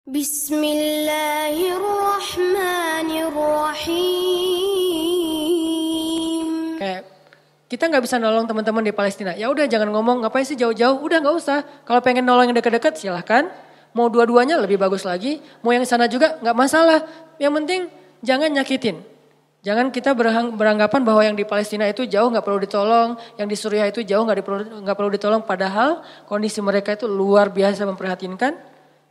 Bismillahirrahmanirrahim. Kayak kita nggak bisa nolong teman-teman di Palestina. Ya udah jangan ngomong ngapain sih jauh-jauh. Udah nggak usah. Kalau pengen nolong yang dekat-dekat silahkan. Mau dua-duanya lebih bagus lagi. Mau yang sana juga nggak masalah. Yang penting jangan nyakitin. Jangan kita beranggapan bahwa yang di Palestina itu jauh nggak perlu ditolong. Yang di Suriah itu jauh nggak perlu ditolong. Padahal kondisi mereka itu luar biasa memprihatinkan.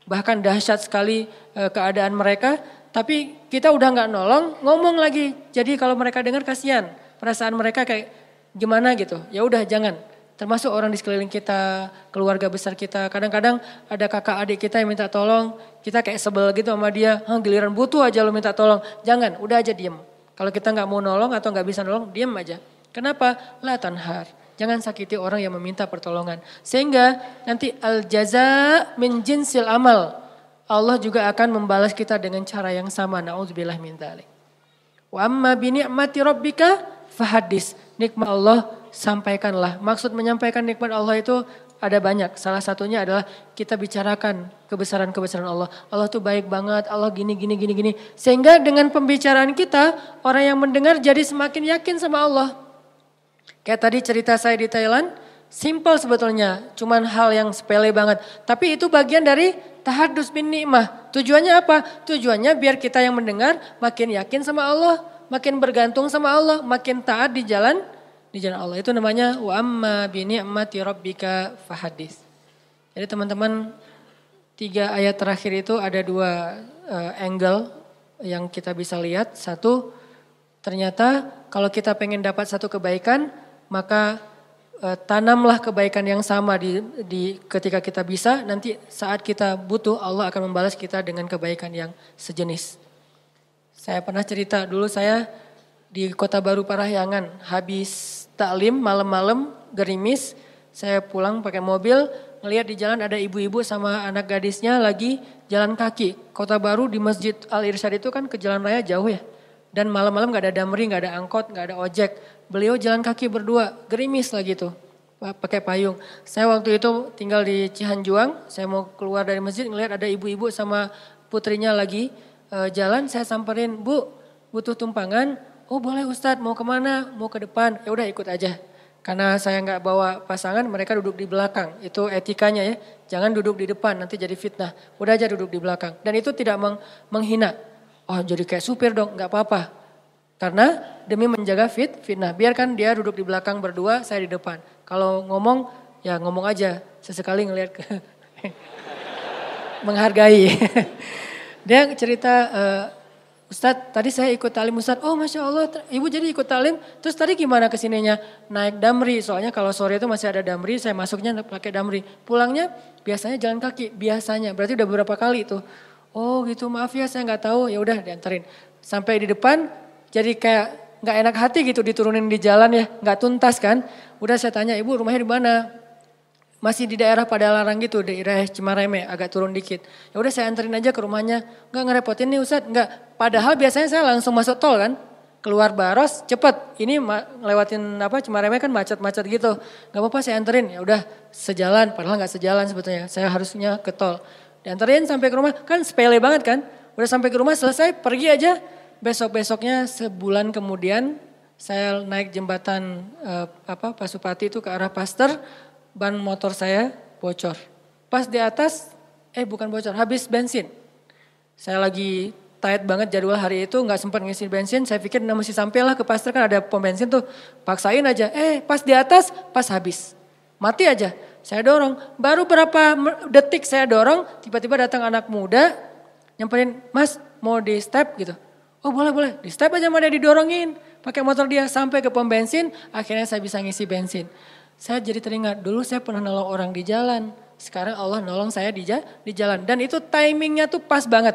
Bahkan dahsyat sekali keadaan mereka. Tapi kita udah nggak nolong, ngomong lagi. Jadi kalau mereka dengar kasihan. Perasaan mereka kayak gimana gitu. Ya udah jangan. Termasuk orang di sekeliling kita, keluarga besar kita. Kadang-kadang ada kakak adik kita yang minta tolong. Kita kayak sebel gitu sama dia. Giliran butuh aja lo minta tolong. Jangan, udah aja diem. Kalau kita nggak mau nolong atau nggak bisa nolong, diem aja. Kenapa? La tanhar. Jangan sakiti orang yang meminta pertolongan. Sehingga nanti al-jaza min jinsil amal. Allah juga akan membalas kita dengan cara yang sama. Na'udzubillah min dzalik. Wa amma bi ni'mati rabbika fahadis. Nikmat Allah sampaikanlah. Maksud menyampaikan nikmat Allah itu ada banyak. Salah satunya adalah kita bicarakan kebesaran-kebesaran Allah. Allah tuh baik banget, Allah gini. Sehingga dengan pembicaraan kita, orang yang mendengar jadi semakin yakin sama Allah. Kayak tadi cerita saya di Thailand, simple sebetulnya, cuman hal yang sepele banget. Tapi itu bagian dari tahadus bin ni'mah. Tujuannya apa? Tujuannya biar kita yang mendengar makin yakin sama Allah, makin bergantung sama Allah, makin taat di jalan Allah. Itu namanya wa amma bi ni'mati rabbika fahadis. Jadi teman-teman, 3 ayat terakhir itu ada 2 angle yang kita bisa lihat. Satu, ternyata kalau kita pengen dapat satu kebaikan, maka tanamlah kebaikan yang sama di ketika kita bisa, nanti saat kita butuh Allah akan membalas kita dengan kebaikan yang sejenis. Saya pernah cerita dulu saya di Kota Baru Parahyangan, habis taklim malam-malam gerimis, saya pulang pakai mobil, ngelihat di jalan ada ibu-ibu sama anak gadisnya lagi jalan kaki. Kota Baru di Masjid Al-Irsyad itu kan ke jalan raya jauh ya. Dan malam-malam gak ada damri, gak ada angkot, gak ada ojek. Beliau jalan kaki berdua, gerimis lah gitu, pakai payung. Saya waktu itu tinggal di Cihanjuang, saya mau keluar dari masjid ngelihat ada ibu-ibu sama putrinya lagi jalan. Saya samperin, Bu, butuh tumpangan? Oh boleh Ustadz, mau kemana? Mau ke depan? Ya udah ikut aja. Karena saya gak bawa pasangan, mereka duduk di belakang. Itu etikanya ya, jangan duduk di depan, nanti jadi fitnah. Udah aja duduk di belakang. Dan itu tidak menghina. Oh jadi kayak supir dong, gak apa-apa. Karena demi menjaga fitnah. Biarkan dia duduk di belakang berdua, saya di depan. Kalau ngomong, ya ngomong aja. Sesekali ngelihat ke menghargai. Dia cerita, Ustadz tadi saya ikut talim Ustadz. Oh Masya Allah, Ibu jadi ikut talim. Terus tadi gimana kesininya? Naik damri. Soalnya kalau sore itu masih ada damri, saya masuknya pakai damri. Pulangnya biasanya jalan kaki, biasanya. Berarti udah beberapa kali itu. Oh gitu, maaf ya saya nggak tahu. Ya udah dianterin. Sampai di depan, jadi kayak nggak enak hati gitu diturunin di jalan ya, nggak tuntas kan. Udah saya tanya, Ibu rumahnya di mana? Masih di daerah Padalarang gitu, daerah Cimareme, agak turun dikit. Ya udah saya anterin aja ke rumahnya. Nggak ngerepotin nih Ustadz, nggak. Padahal biasanya saya langsung masuk tol kan. Keluar Baros cepet, ini ngelewatin Cimareme kan macet-macet gitu. Nggak apa-apa saya anterin, ya udah sejalan, padahal nggak sejalan sebetulnya. Saya harusnya ke tol. Dianterin sampai ke rumah, kan sepele banget kan. Udah sampai ke rumah selesai, pergi aja. Besok-besoknya sebulan kemudian saya naik jembatan Pasupati itu ke arah Paster, ban motor saya bocor. Pas di atas, bukan bocor, habis bensin. Saya lagi tight banget jadwal hari itu, gak sempat ngisi bensin, saya pikir mesti sampailah ke Paster kan ada pom bensin tuh, paksain aja. Pas di atas, pas habis, mati aja. Saya dorong, baru berapa detik saya dorong, tiba-tiba datang anak muda, nyamperin, Mas mau di step gitu. Oh boleh, di step aja mana didorongin. Pakai motor dia sampai ke pom bensin, akhirnya saya bisa ngisi bensin. Saya jadi teringat, dulu saya pernah nolong orang di jalan. Sekarang Allah nolong saya di jalan. Dan itu timingnya tuh pas banget.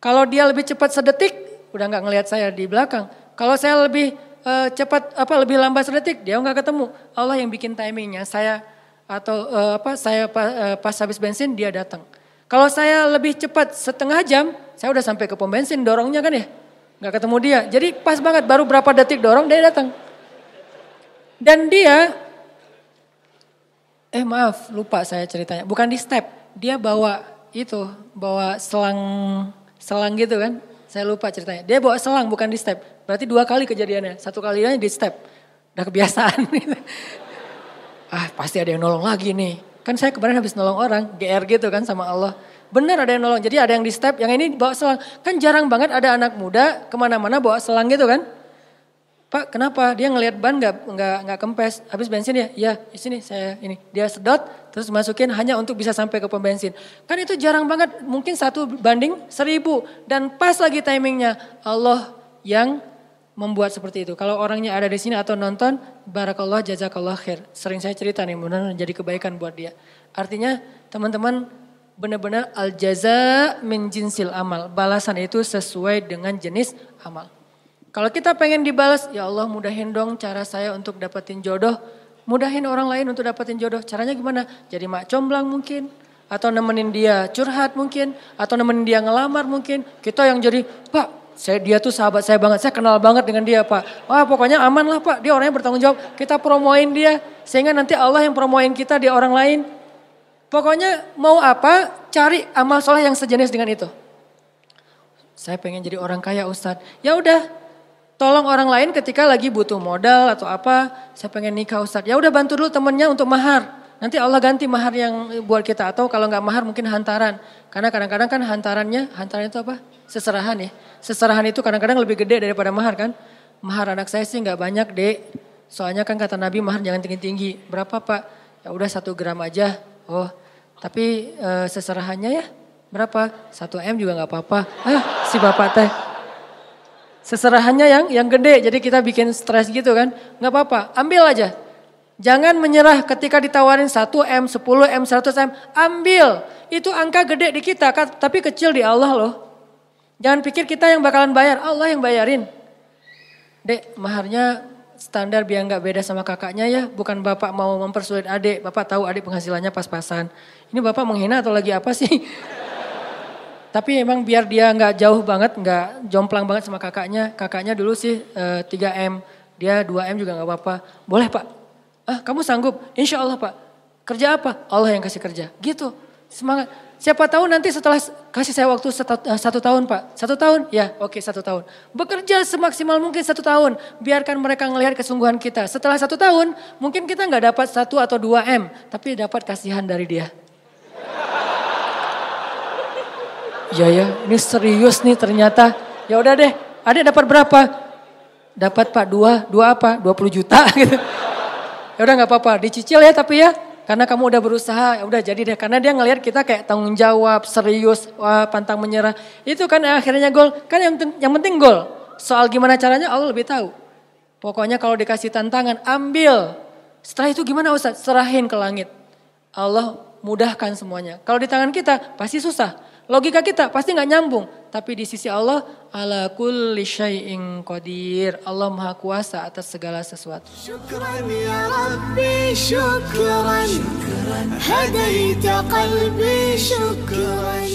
Kalau dia lebih cepat sedetik, udah gak ngelihat saya di belakang. Kalau saya lebih cepat, lebih lambat sedetik, dia gak ketemu. Allah yang bikin timingnya, saya pas habis bensin dia datang. Kalau saya lebih cepat setengah jam, saya udah sampai ke pom bensin dorongnya kan ya. Gak ketemu dia. Jadi pas banget baru berapa detik dorong dia datang. Dan dia, maaf lupa saya ceritanya. Bukan di step. Dia bawa bawa selang gitu kan. Saya lupa ceritanya. Dia bawa selang bukan di step. Berarti 2 kali kejadiannya. 1 kalinya di step. Udah kebiasaan. Pasti ada yang nolong lagi nih. Kan saya kemarin habis nolong orang. GR gitu kan sama Allah. Benar ada yang nolong. Jadi ada yang di step. Yang ini bawa selang. Kan jarang banget ada anak muda kemana-mana bawa selang gitu kan. Pak kenapa? Dia ngelihat ban nggak kempes. Habis bensin ya? Ya sini saya ini. Dia sedot terus masukin hanya untuk bisa sampai ke pom bensin. Kan itu jarang banget. Mungkin 1 banding 1000. Dan pas lagi timingnya. Allah yang membuat seperti itu. Kalau orangnya ada di sini atau nonton. Barakallah jazakallah khair. Sering saya cerita nih. Benar jadi kebaikan buat dia. Artinya teman-teman benar-benar al-jaza min jinsil amal. Balasan itu sesuai dengan jenis amal. Kalau kita pengen dibalas, ya Allah mudahin dong cara saya untuk dapetin jodoh. Mudahin orang lain untuk dapetin jodoh. Caranya gimana? Jadi mak comblang mungkin. Atau nemenin dia curhat mungkin. Atau nemenin dia ngelamar mungkin. Kita yang jadi, Pak dia tuh sahabat saya banget. Saya kenal banget dengan dia Pak. Wah pokoknya aman lah Pak. Dia orangnya bertanggung jawab. Kita promoin dia. Sehingga nanti Allah yang promoin kita di orang lain. Pokoknya mau apa, cari amal soleh yang sejenis dengan itu. Saya pengen jadi orang kaya Ustadz. Ya udah. Tolong orang lain ketika lagi butuh modal atau apa, saya pengen nikah Ustadz. Ya udah bantu dulu temennya untuk mahar. Nanti Allah ganti mahar yang buat kita. Atau kalau nggak mahar mungkin hantaran. Karena kadang-kadang kan hantaran itu apa? Seserahan ya. Seserahan itu kadang-kadang lebih gede daripada mahar kan. Mahar anak saya sih nggak banyak dek. Soalnya kan kata Nabi mahar jangan tinggi-tinggi. Berapa Pak? Ya udah 1 gram aja. Oh tapi seserahannya ya berapa? 1 M juga nggak apa-apa. Si bapak teh. Seserahannya yang gede, jadi kita bikin stres gitu kan. Gak apa-apa, ambil aja. Jangan menyerah ketika ditawarin 1 M, 10 M, 100 M. Ambil, itu angka gede di kita, tapi kecil di Allah loh. Jangan pikir kita yang bakalan bayar, Allah yang bayarin. Dek, maharnya standar biar gak beda sama kakaknya ya. Bukan bapak mau mempersulit adik, bapak tahu adik penghasilannya pas-pasan. Ini bapak menghina atau lagi apa sih? Tapi emang biar dia nggak jauh banget, nggak jomplang banget sama kakaknya. Kakaknya dulu sih 3 M, dia 2 M juga nggak apa-apa. Boleh Pak? Kamu sanggup? Insya Allah Pak. Kerja apa? Allah yang kasih kerja. Gitu, semangat. Siapa tahu nanti setelah kasih saya waktu 1 tahun Pak. 1 tahun? Ya oke 1 tahun. Bekerja semaksimal mungkin 1 tahun. Biarkan mereka ngelihat kesungguhan kita. Setelah 1 tahun mungkin kita nggak dapat 1 atau 2 M. Tapi dapat kasihan dari dia. Ya ini serius nih ternyata. Ya udah deh, adik dapat berapa? Dapat Pak 2 apa? 20 juta gitu. Ya udah nggak apa-apa, dicicil ya tapi ya. Karena kamu udah berusaha, ya udah jadi deh. Karena dia ngelihat kita kayak tanggung jawab, serius, wah pantang menyerah. Itu kan akhirnya gol. Kan yang penting gol. Soal gimana caranya Allah lebih tahu. Pokoknya kalau dikasih tantangan, ambil. Setelah itu gimana Ustaz? Serahin ke langit. Allah mudahkan semuanya. Kalau di tangan kita pasti susah. Logika kita pasti gak nyambung. Tapi di sisi Allah, ala kulli syai'in qadir. Allah maha kuasa atas segala sesuatu. Syukran ya Rabbi, syukran. Hadaita qalbi, syukran.